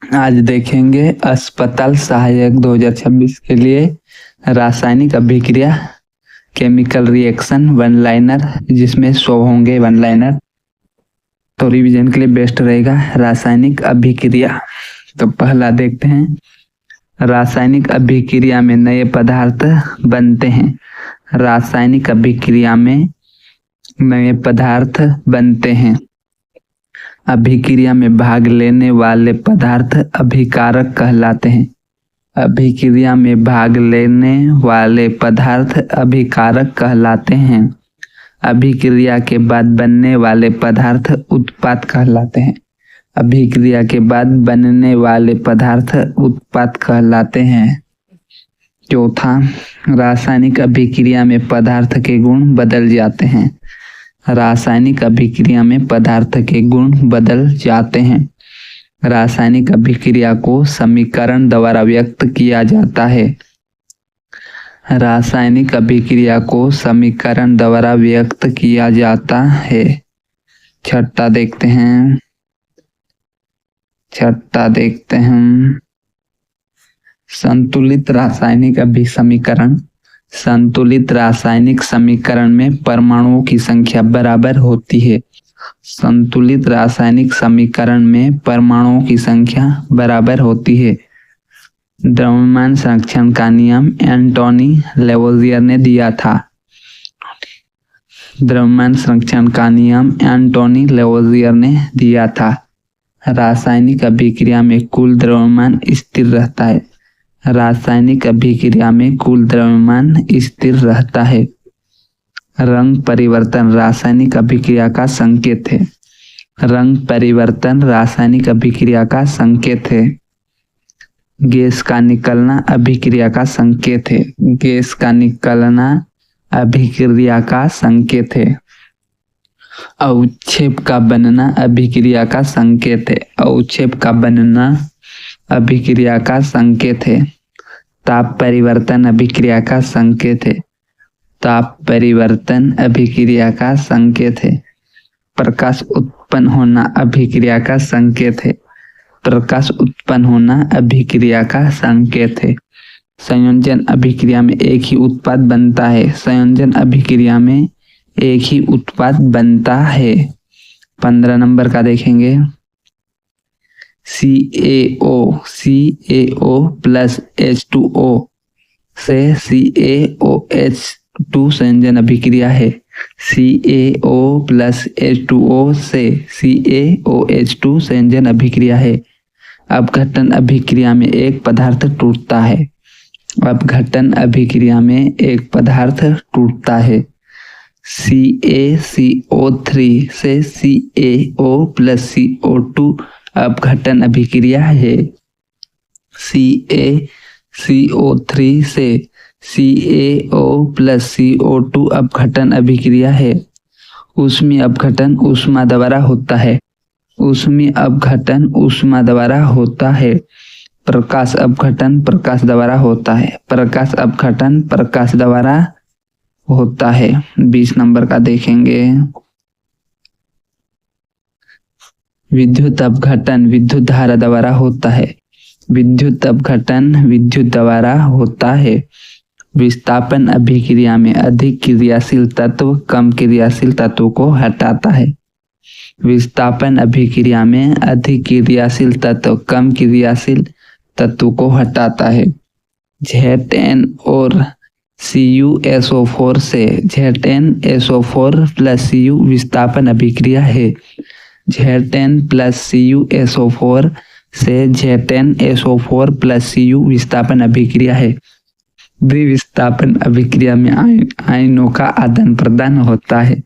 आज देखेंगे अस्पताल सहायक 2026 के लिए रासायनिक अभिक्रिया केमिकल रिएक्शन वन लाइनर, जिसमें 100 होंगे वन लाइनर, तो रिवीजन के लिए बेस्ट रहेगा रासायनिक अभिक्रिया। तो पहला देखते हैं, रासायनिक अभिक्रिया में नए पदार्थ बनते हैं। रासायनिक अभिक्रिया में नए पदार्थ बनते हैं। अभिक्रिया में भाग लेने वाले पदार्थ अभिकारक कहलाते हैं। अभिक्रिया में भाग लेने वाले पदार्थ अभिकारक कहलाते हैं। अभिक्रिया के बाद बनने वाले पदार्थ उत्पाद कहलाते हैं। अभिक्रिया के बाद बनने वाले पदार्थ उत्पाद कहलाते हैं। चौथा, रासायनिक अभिक्रिया में पदार्थ के गुण बदल जाते हैं। रासायनिक अभिक्रिया में पदार्थ के गुण बदल जाते हैं। रासायनिक अभिक्रिया को समीकरण द्वारा व्यक्त किया जाता है। रासायनिक अभिक्रिया को समीकरण द्वारा व्यक्त किया जाता है। छठा देखते हैं संतुलित रासायनिक अभिसमीकरण। संतुलित रासायनिक समीकरण में परमाणुओं की संख्या बराबर होती है। संतुलित रासायनिक समीकरण में परमाणुओं की संख्या बराबर होती है। द्रव्यमान संरक्षण का नियम एंटोनी लेवोजियर ने दिया था। द्रव्यमान संरक्षण का नियम एंटोनी लेवोजियर ने दिया था। रासायनिक अभिक्रिया में कुल द्रव्यमान स्थिर रहता है। रासायनिक अभिक्रिया में कुल द्रव्यमान स्थिर रहता है। रंग परिवर्तन रासायनिक अभिक्रिया का संकेत है। रंग परिवर्तन रासायनिक अभिक्रिया का संकेत है। गैस का निकलना अभिक्रिया का संकेत है। गैस का निकलना अभिक्रिया का संकेत है। अवक्षेप का बनना अभिक्रिया का संकेत है। अवक्षेप का बनना अभिक्रिया का संकेत है। ताप परिवर्तन अभिक्रिया का संकेत है। ताप परिवर्तन अभिक्रिया का संकेत है। प्रकाश उत्पन्न होना अभिक्रिया का संकेत है। प्रकाश उत्पन्न होना अभिक्रिया का संकेत है। संयोजन अभिक्रिया में एक ही उत्पाद बनता है। संयोजन अभिक्रिया में एक ही उत्पाद बनता है। 15 नंबर का देखेंगे, CaO प्लस H2O से CaOH2 संयोजन अभिक्रिया है। CaO प्लस H2O से CaOH2 संयोजन अभिक्रिया है। अपघटन अभिक्रिया में एक पदार्थ टूटता है। अपघटन अभिक्रिया में एक पदार्थ टूटता है। CaCO3 से CaO प्लस CO2 अपघटन अभिक्रिया है। CaCO3 से CaO प्लस CO2 अपघटन अभिक्रिया है। ऊष्मीय अपघटन ऊष्मा द्वारा होता है। ऊष्मीय अपघटन ऊष्मा द्वारा होता है। प्रकाश अपघटन प्रकाश द्वारा होता है। प्रकाश अपघटन प्रकाश द्वारा होता है। 20 नंबर का देखेंगे, विद्युत अपघटन विद्युत धारा द्वारा होता है। विद्युत अपघटन विद्युत द्वारा होता है। विस्थापन अभिक्रिया में अधिक क्रियाशील तत्व कम क्रियाशील तत्व को हटाता है। विस्थापन अभिक्रिया में अधिक क्रियाशील तत्व कम क्रियाशील तत्व को हटाता है। ZN और CuSO4 से ZnSO4 प्लस Cu विस्थापन अभिक्रिया है। ZN प्लस CuSO4 से ZnSO4 प्लस Cu विस्थापन अभिक्रिया है। द्विविस्थापन अभिक्रिया में आयनों का आदान प्रदान होता है।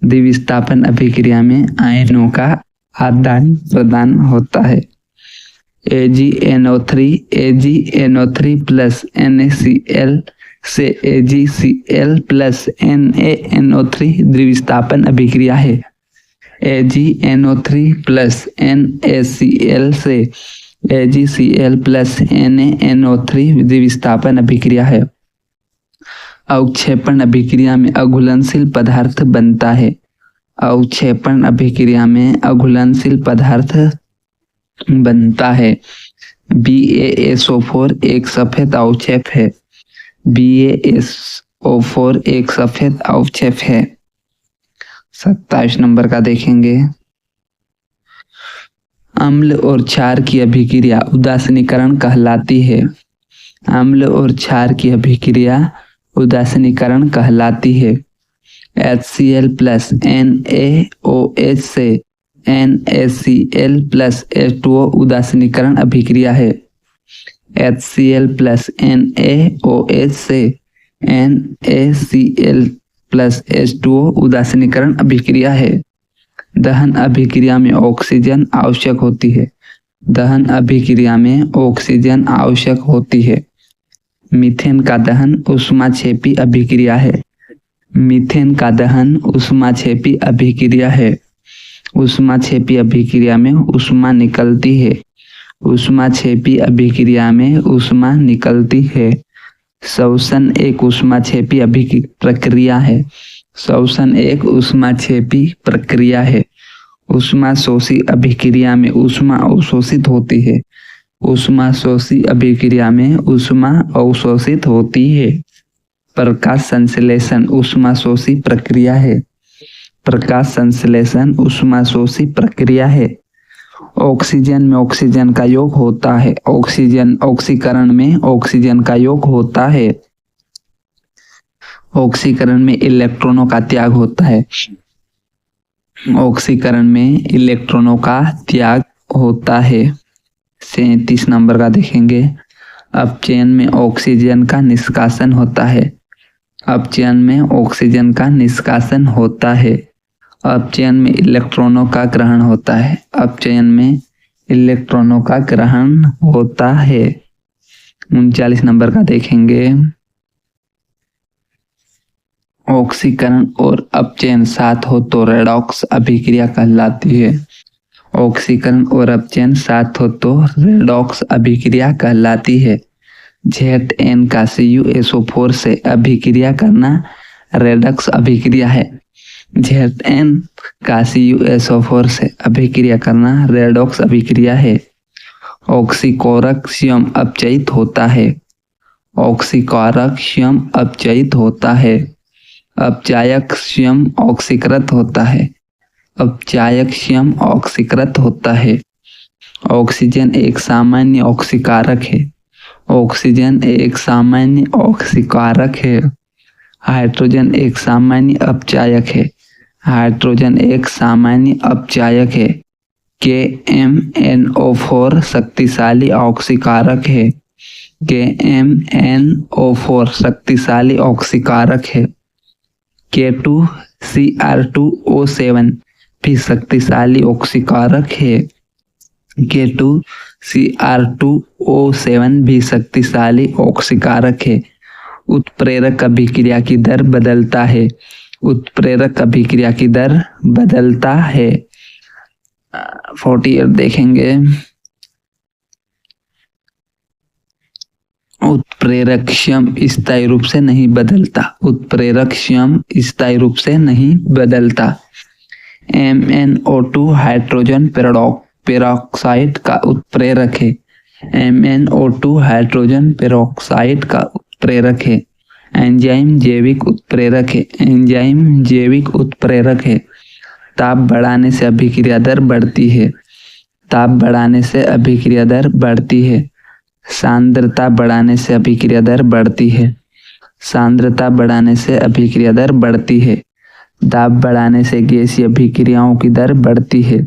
द्विविस्थापन अभिक्रिया में आयनों का आदान प्रदान होता है। AgNO3 प्लस NaCl से AgCl प्लस NaNO3 द्विविस्थापन अभिक्रिया है। AgNO3 प्लस NaCl से AgCl प्लस NaNO3 द्विविस्थापन अभिक्रिया है। अवक्षेपण अभिक्रिया में अघुलनशील पदार्थ बनता है। अवक्षेपण अभिक्रिया में अघुलनशील पदार्थ बनता है। BaSO4 एक सफेद अवक्षेप है। BaSO4 एक सफेद अवक्षेप है। 27 नंबर का देखेंगे। अम्ल और क्षार की अभिक्रिया उदासीनीकरण कहलाती है। अम्ल और क्षार की अभिक्रिया उदासीनीकरण कहलाती है। HCl प्लस NaOH से NaCl प्लस H2O उदासीनीकरण अभिक्रिया है। HCl प्लस NaOH से NaCl प्लस H2O उदासीनीकरण अभिक्रिया है। दहन अभिक्रिया में ऑक्सीजन आवश्यक होती है। दहन अभिक्रिया में ऑक्सीजन आवश्यक होती है। मीथेन का दहन ऊष्माक्षेपी अभिक्रिया है। मीथेन का दहन ऊष्माक्षेपी अभिक्रिया है। ऊष्माक्षेपी अभिक्रिया में ऊष्मा निकलती है। ऊष्माक्षेपी अभिक्रिया में ऊष्मा निकलती है। श्वसन एक ऊष्माक्षेपी प्रक्रिया है। श्वसन एक ऊष्माक्षेपी प्रक्रिया है। ऊष्मा शोषी अभिक्रिया में ऊष्मा अवशोषित होती है। ऊष्मा शोषी अभिक्रिया में ऊष्मा अवशोषित होती है। प्रकाश संश्लेषण ऊष्मा शोषी प्रक्रिया है। प्रकाश संश्लेषण ऊष्मा शोषी प्रक्रिया है। ऑक्सीजन में ऑक्सीजन का योग होता है। ऑक्सीकरण में ऑक्सीजन का योग होता है। ऑक्सीकरण में इलेक्ट्रॉनों का त्याग होता है। ऑक्सीकरण में इलेक्ट्रॉनों का त्याग होता है। 37 नंबर का देखेंगे। अपचयन में ऑक्सीजन का निष्कासन होता है। अपचयन में ऑक्सीजन का निष्कासन होता है। अपचयन में इलेक्ट्रॉनों का ग्रहण होता है। अपचयन में इलेक्ट्रॉनों का ग्रहण होता है। 39 नंबर का देखेंगे। ऑक्सीकरण और अपचयन साथ हो तो रेडॉक्स अभिक्रिया कहलाती है। ऑक्सीकरण और अपचयन साथ हो तो रेडॉक्स अभिक्रिया कहलाती है। Zn का CuSO4 से अभिक्रिया करना रेडॉक्स अभिक्रिया है। Zn का CuSO4 से अभिक्रिया करना रेडॉक्स अभिक्रिया है। ऑक्सीकोरक स्वयं अपचयित होता है। ऑक्सीकोरक स्वयं अपचयित होता है। अपचायक स्वयं ऑक्सीकृत होता है। अपचायक स्वयं ऑक्सीकृत होता है। ऑक्सीजन एक सामान्य ऑक्सीकारक है। ऑक्सीजन एक सामान्य ऑक्सीकारक है। हाइड्रोजन एक सामान्य अपचायक है। हाइड्रोजन एक सामान्य अपचायक है। KMnO4 शक्तिशाली ऑक्सीकारक है। KMnO4 शक्तिशाली ऑक्सीकारक है। K2Cr2O7 भी शक्तिशाली ऑक्सीकारक है। K2Cr2O7 भी शक्तिशाली ऑक्सीकारक है। उत्प्रेरक अभिक्रिया की दर बदलता है। उत्प्रेरक अभिक्रिया की दर बदलता है। 48 देखेंगे। उत्प्रेरक स्वयं स्थायी रूप से नहीं बदलता। उत्प्रेरक स्वयं स्थायी रूप से नहीं बदलता। MnO2 हाइड्रोजन पेरोक्साइड का उत्प्रेरक है। MnO2 हाइड्रोजन पेरोक्साइड का उत्प्रेरक है। एंजाइम जैविक उत्प्रेरक है। एंजाइम जैविक उत्प्रेरक है। ताप बढ़ाने से अभिक्रिया दर बढ़ती है। ताप बढ़ाने से अभिक्रिया दर बढ़ती है। सांद्रता बढ़ाने से अभिक्रिया दर बढ़ती है। सांद्रता बढ़ाने से अभिक्रिया दर बढ़ती है। दाब बढ़ाने से गैसीय अभिक्रियाओं की दर बढ़ती है।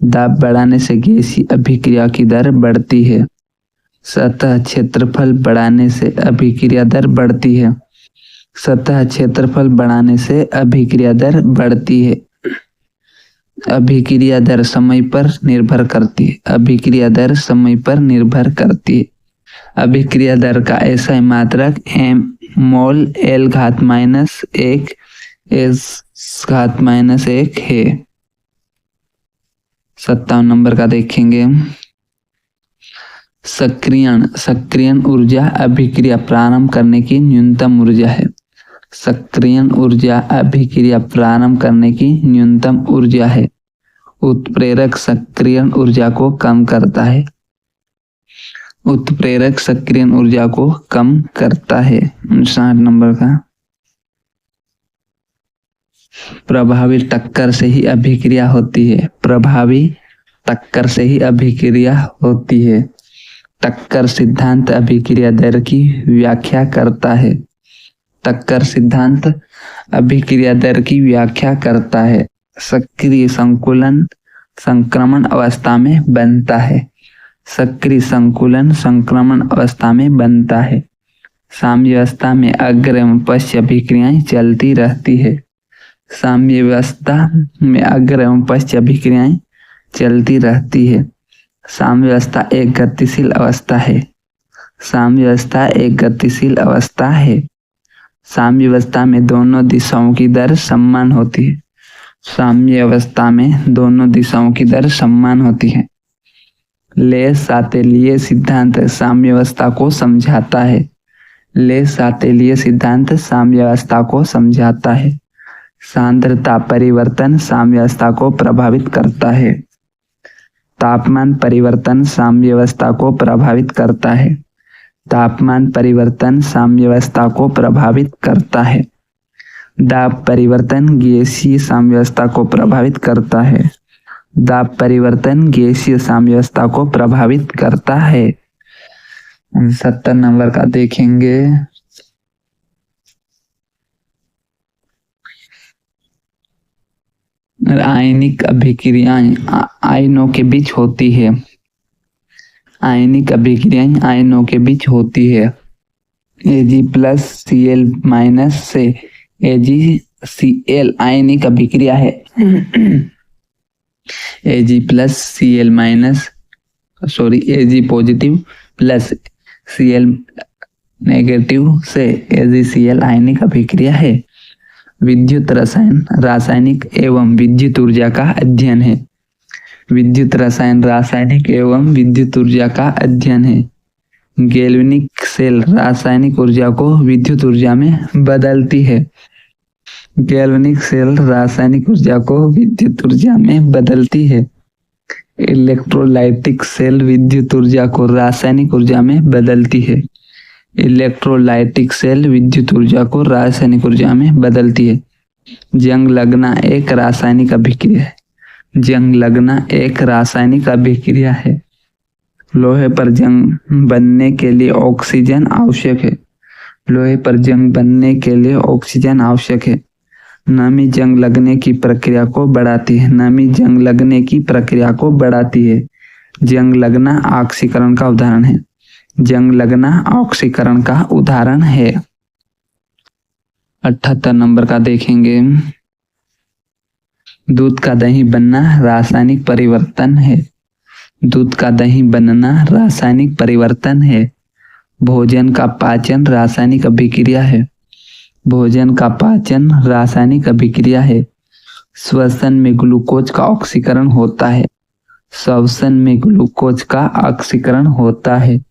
दाब बढ़ाने से गैसीय अभिक्रिया की दर बढ़ती है। सतह क्षेत्रफल बढ़ाने से अभिक्रिया दर बढ़ती है। सतह क्षेत्रफल बढ़ाने से अभिक्रिया दर बढ़ती है। अभिक्रिया दर समय पर निर्भर करती है। अभिक्रिया दर समय पर निर्भर करती है। अभिक्रिया दर का ऐसा मात्रक मोल L घात माइनस 1 S घात माइनस 1 है। 57 नंबर का देखेंगे। सक्रियण ऊर्जा अभिक्रिया प्रारंभ करने की न्यूनतम ऊर्जा है। सक्रियण ऊर्जा अभिक्रिया प्रारंभ करने की न्यूनतम ऊर्जा है। उत्प्रेरक सक्रियण ऊर्जा को कम करता है। उत्प्रेरक सक्रियण ऊर्जा को कम करता है। 59 नंबर का, प्रभावी टक्कर से ही अभिक्रिया होती है। प्रभावी टक्कर से ही अभिक्रिया होती है। टक्कर सिद्धांत अभिक्रिया दर की व्याख्या करता है। टक्कर सिद्धांत अभिक्रिया दर की व्याख्या करता है। सक्रिय संकुलन संक्रमण अवस्था में बनता है। सक्रिय संकुलन संक्रमण अवस्था में बनता है। साम्यावस्था में अग्र एवं पश्च अभिक्रियाएं चलती रहती है। साम्यावस्था में अग्र एवं पश्च अभिक्रियाएं चलती रहती है। साम्यावस्था एक गतिशील अवस्था है। साम्यावस्था एक गतिशील अवस्था है। साम्यावस्था में दोनों दिशाओं की दर समान होती है। साम्यावस्था में दोनों दिशाओं की दर समान होती है। ले-सातेलिए सिद्धांत साम्यावस्था को समझाता है। ले-सातेलिए सिद्धांत साम्यावस्था को समझाता है। सांद्रता परिवर्तन साम्यावस्था को प्रभावित करता है। तापमान परिवर्तन साम्यावस्था को प्रभावित करता है। तापमान परिवर्तन साम्यावस्था को प्रभावित करता है। दाब परिवर्तन गैसीय साम्यावस्था को प्रभावित करता है। दाब परिवर्तन गैसीय साम्यावस्था को प्रभावित करता है। 70 नंबर का देखेंगे, आयनिक अभिक्रियाएं आयनों के बीच होती है। आयनिक अभिक्रियाएं आयनों के बीच होती है। Ag+Cl- से AgCl आयनिक अभिक्रिया है। Ag positive plus Cl negative से AgCl आयनिक अभिक्रिया है। विद्युत रसायन रासायनिक एवं विद्युत ऊर्जा का अध्ययन है। विद्युत रसायन रासायनिक एवं विद्युत ऊर्जा का अध्ययन है। गैल्वेनिक सेल रासायनिक ऊर्जा को विद्युत ऊर्जा में बदलती है। गैल्वेनिक सेल रासायनिक ऊर्जा को विद्युत ऊर्जा में बदलती है। इलेक्ट्रोलाइटिक सेल विद्युत ऊर्जा को रासायनिक ऊर्जा में बदलती है। इलेक्ट्रोलाइटिक सेल विद्युत ऊर्जा को रासायनिक ऊर्जा में बदलती है। जंग लगना एक रासायनिक अभिक्रिया है। जंग लगना एक रासायनिक अभिक्रिया है। लोहे पर जंग बनने के लिए ऑक्सीजन आवश्यक है। लोहे पर जंग बनने के लिए ऑक्सीजन आवश्यक है। नमी जंग लगने की प्रक्रिया को बढ़ाती है। नमी जंग लगने की प्रक्रिया को बढ़ाती है। जंग लगना ऑक्सीकरण का उदाहरण है। जंग लगना ऑक्सीकरण का उदाहरण है। 78 नंबर का देखेंगे, दूध का दही बनना रासायनिक परिवर्तन है। दूध का दही बनना रासायनिक परिवर्तन है। भोजन का पाचन रासायनिक अभिक्रिया है। भोजन का पाचन रासायनिक अभिक्रिया है। श्वसन में ग्लूकोज का ऑक्सीकरण होता है। श्वसन में ग्लूकोज का ऑक्सीकरण होता है।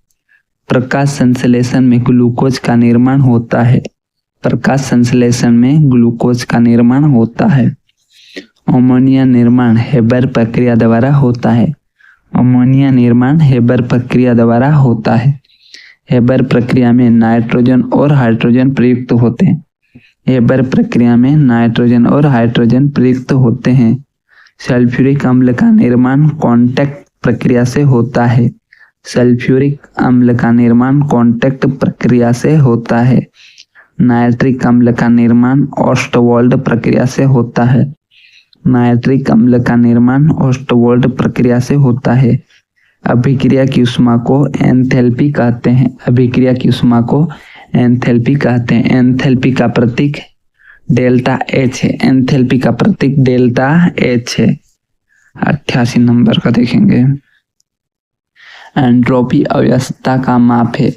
प्रकाश संश्लेषण में ग्लूकोज का निर्माण होता है। प्रकाश संश्लेषण में ग्लूकोज का निर्माण होता है। अमोनिया निर्माण हेबर प्रक्रिया द्वारा होता है। अमोनिया निर्माण हेबर प्रक्रिया द्वारा होता है। हेबर प्रक्रिया में नाइट्रोजन और हाइड्रोजन प्रयुक्त होते हैं। हेबर प्रक्रिया में नाइट्रोजन और हाइड्रोजन प्रयुक्त होते हैं। सल्फ्यूरिक अम्ल का निर्माण कॉन्टैक्ट प्रक्रिया से होता है। सल्फ्यूरिक अम्ल का निर्माण कॉन्टैक्ट प्रक्रिया से होता है। नाइट्रिक अम्ल का निर्माण ओस्टवाल्ड प्रक्रिया से होता है। नाइट्रिक अम्ल का निर्माण ओस्टवाल्ड प्रक्रिया से होता है। अभिक्रिया की ऊष्मा को एंथैल्पी कहते हैं। अभिक्रिया की ऊष्मा को एंथैल्पी कहते हैं। एंथैल्पी का प्रतीक डेल्टा एच है। एंथैल्पी का प्रतीक डेल्टा एच है। 88 नंबर का देखेंगे, एंट्रोपी अव्यवस्था का माप है।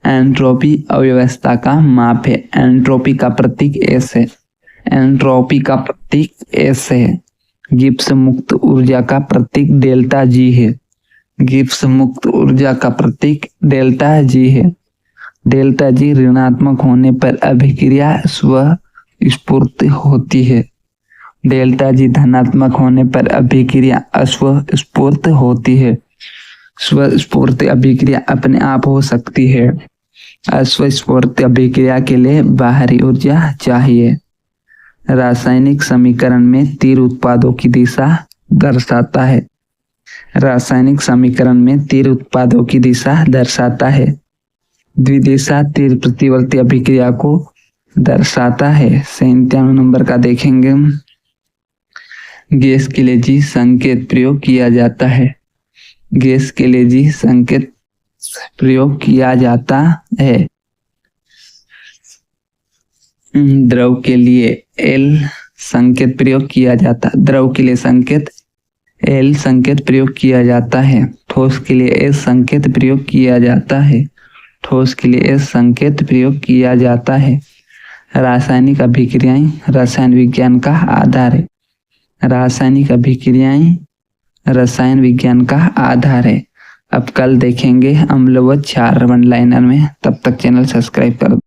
एंट्रोपी अव्यवस्था का माप है। एंट्रोपी का प्रतीक एस है। एंट्रोपी का प्रतीक एस है। गिब्स मुक्त ऊर्जा का प्रतीक डेल्टा जी है। गिब्स मुक्त ऊर्जा का प्रतीक डेल्टा जी है। डेल्टा जी ऋणात्मक होने पर अभिक्रिया स्वस्फूर्त होती है। डेल्टा जी धनात्मक होने पर अभिक्रिया अस्वस्फूर्त होती है। स्वस्फूर्त अभिक्रिया अपने आप हो सकती है। अस्वस्फूर्त अभिक्रिया के लिए बाहरी ऊर्जा चाहिए। रासायनिक समीकरण में तीर उत्पादों की दिशा दर्शाता है। रासायनिक समीकरण में तीर उत्पादों की दिशा दर्शाता है। द्विदिशा तीर प्रतिवर्ती अभिक्रिया को दर्शाता है। 97 नंबर का देखेंगे। गैस के लिए जी संकेत प्रयोग किया जाता है। गैस के लिए जी संकेत प्रयोग किया जाता है। द्रव के लिए एल संकेत प्रयोग किया जाता है। द्रव के लिए संकेत एल संकेत प्रयोग किया जाता है। ठोस के लिए एस संकेत प्रयोग किया जाता है। ठोस के लिए एस संकेत प्रयोग किया जाता है। रासायनिक अभिक्रियाएं रसायन विज्ञान का आधार है। रासायनिक अभिक्रियाएं रसायन विज्ञान का आधार है। अब कल देखेंगे अम्ल व क्षार वन लाइनर में। तब तक चैनल सब्सक्राइब कर